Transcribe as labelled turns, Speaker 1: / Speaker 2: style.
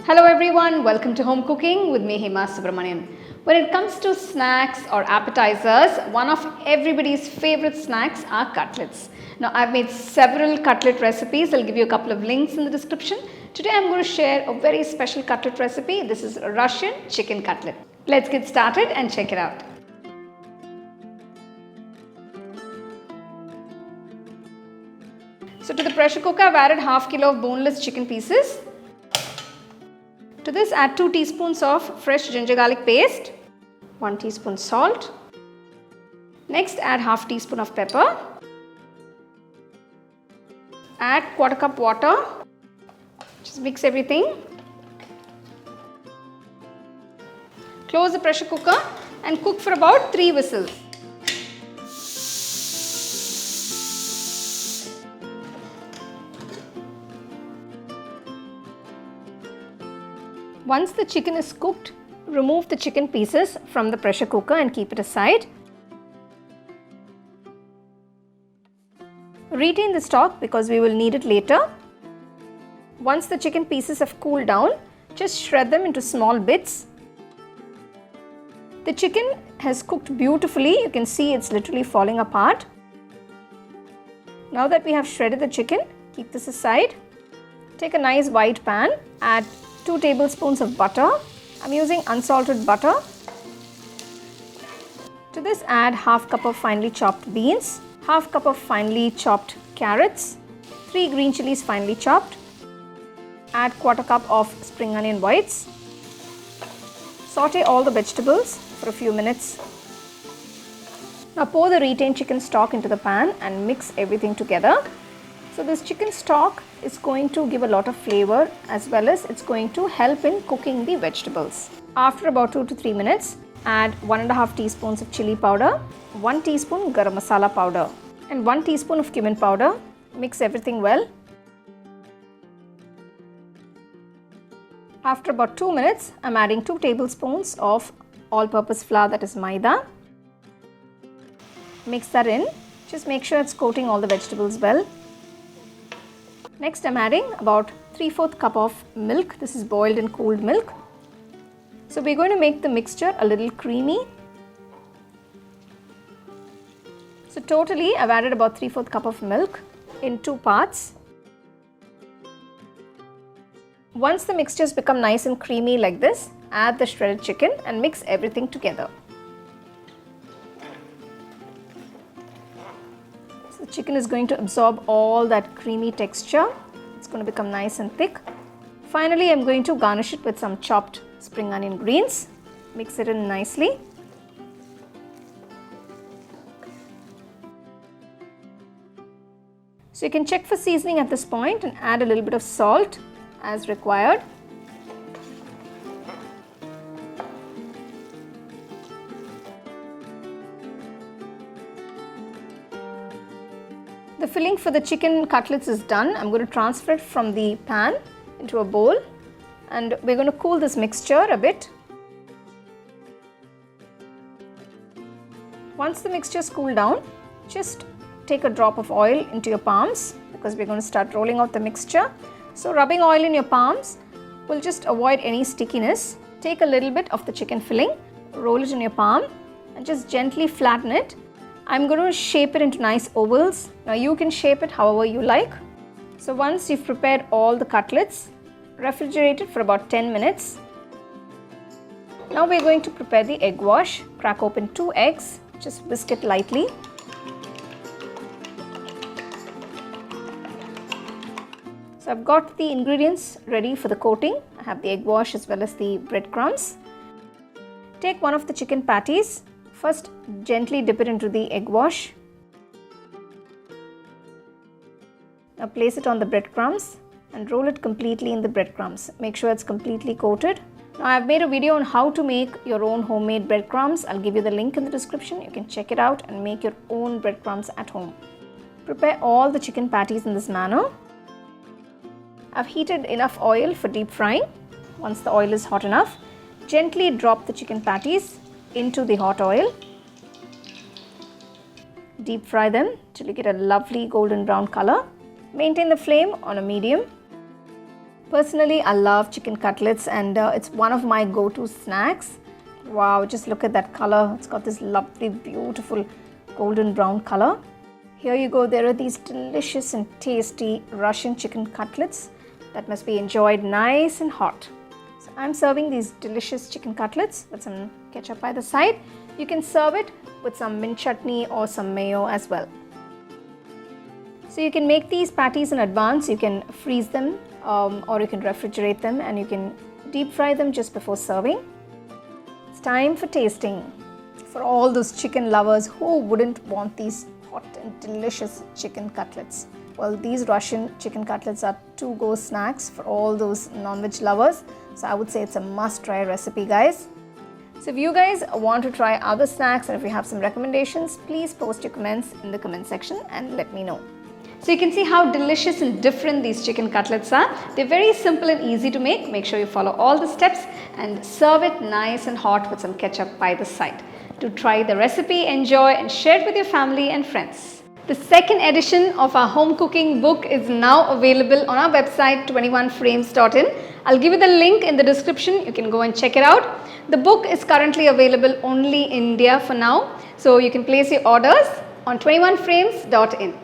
Speaker 1: Hello everyone, welcome to Home Cooking with me Hema Subramanian. When it comes to snacks or appetizers, one of everybody's favorite snacks are cutlets. Now I've made several cutlet recipes. I'll give you a couple of links in the description. Today I'm going to share a very special cutlet recipe. This is a Russian chicken cutlet. Let's get started and check it out. So to the pressure cooker I've added half kilo of boneless chicken pieces. To this add 2 teaspoons of fresh ginger garlic paste, 1 teaspoon salt. Next add half teaspoon of pepper. Add quarter cup water. Just mix everything. Close the pressure cooker and cook for about 3 whistles. Once the chicken is cooked, remove the chicken pieces from the pressure cooker and keep it aside. Retain the stock because we will need it later. Once the chicken pieces have cooled down, just shred them into small bits. The chicken has cooked beautifully. You can see it's literally falling apart. Now that we have shredded the chicken, keep this aside. Take a nice wide pan, add 2 tablespoons of butter. I'm using unsalted butter. To this add half cup of finely chopped beans, half cup of finely chopped carrots, 3 green chilies finely chopped. Add quarter cup of spring onion whites. Saute all the vegetables for a few minutes. Now pour the retained chicken stock into the pan and mix everything together. So this chicken stock is going to give a lot of flavor as well as it's going to help in cooking the vegetables. After about 2 to 3 minutes, add 1.5 teaspoons of chili powder, 1 teaspoon garam masala powder and 1 teaspoon of cumin powder. Mix everything well. After about 2 minutes, I'm adding 2 tablespoons of all-purpose flour, that is maida. Mix that in. Just make sure it's coating all the vegetables well. Next I'm adding about 3/4 cup of milk. This is boiled and cooled milk. So we're going to make the mixture a little creamy. So totally I've added about 3/4 cup of milk in 2 parts. Once the mixtures become nice and creamy like this, add the shredded chicken and mix everything together. The chicken is going to absorb all that creamy texture. It's going to become nice and thick. Finally, I'm going to garnish it with some chopped spring onion greens. Mix it in nicely. So you can check for seasoning at this point and add a little bit of salt as required. The filling for the chicken cutlets is done. I'm going to transfer it from the pan into a bowl and we're going to cool this mixture a bit. Once the mixture is cooled down, just take a drop of oil into your palms because we're going to start rolling out the mixture. So rubbing oil in your palms will just avoid any stickiness. Take a little bit of the chicken filling, roll it in your palm and just gently flatten it. I'm going to shape it into nice ovals. Now you can shape it however you like. So once you've prepared all the cutlets, refrigerate it for about 10 minutes. Now we're going to prepare the egg wash. Crack open 2 eggs, just whisk it lightly. So I've got the ingredients ready for the coating. I have the egg wash as well as the breadcrumbs. Take one of the chicken patties. First, gently dip it into the egg wash. Now place it on the breadcrumbs and roll it completely in the breadcrumbs. Make sure it's completely coated. Now I've made a video on how to make your own homemade breadcrumbs. I'll give you the link in the description. You can check it out and make your own breadcrumbs at home. Prepare all the chicken patties in this manner. I've heated enough oil for deep frying. Once the oil is hot enough, gently drop the chicken patties into the hot oil. Deep fry them till you get a lovely golden brown color. Maintain the flame on a medium. Personally, I love chicken cutlets and it's one of my go-to snacks. Wow, just look at that color. It's got this lovely, beautiful golden brown color. Here you go. There are these delicious and tasty Russian chicken cutlets that must be enjoyed nice and hot. So I'm serving these delicious chicken cutlets with some ketchup by the side. You can serve it with some mint chutney or some mayo as well. So you can make these patties in advance. You can freeze them or you can refrigerate them, and you can deep fry them just before serving. It's time for tasting. For all those chicken lovers, who wouldn't want these hot and delicious chicken cutlets? Well, these Russian chicken cutlets are to-go snacks for all those non-veg lovers. So I would say it's a must-try recipe, guys. So if you guys want to try other snacks, and if you have some recommendations, please post your comments in the comment section and let me know. So you can see how delicious and different these chicken cutlets are. They're very simple and easy to make. Make sure you follow all the steps and serve it nice and hot with some ketchup by the side. To try the recipe, enjoy and share it with your family and friends. The second edition of our home cooking book is now available on our website 21frames.in. I'll give you the link in the description. You can go and check it out. The book is currently available only in India for now. So you can place your orders on 21frames.in.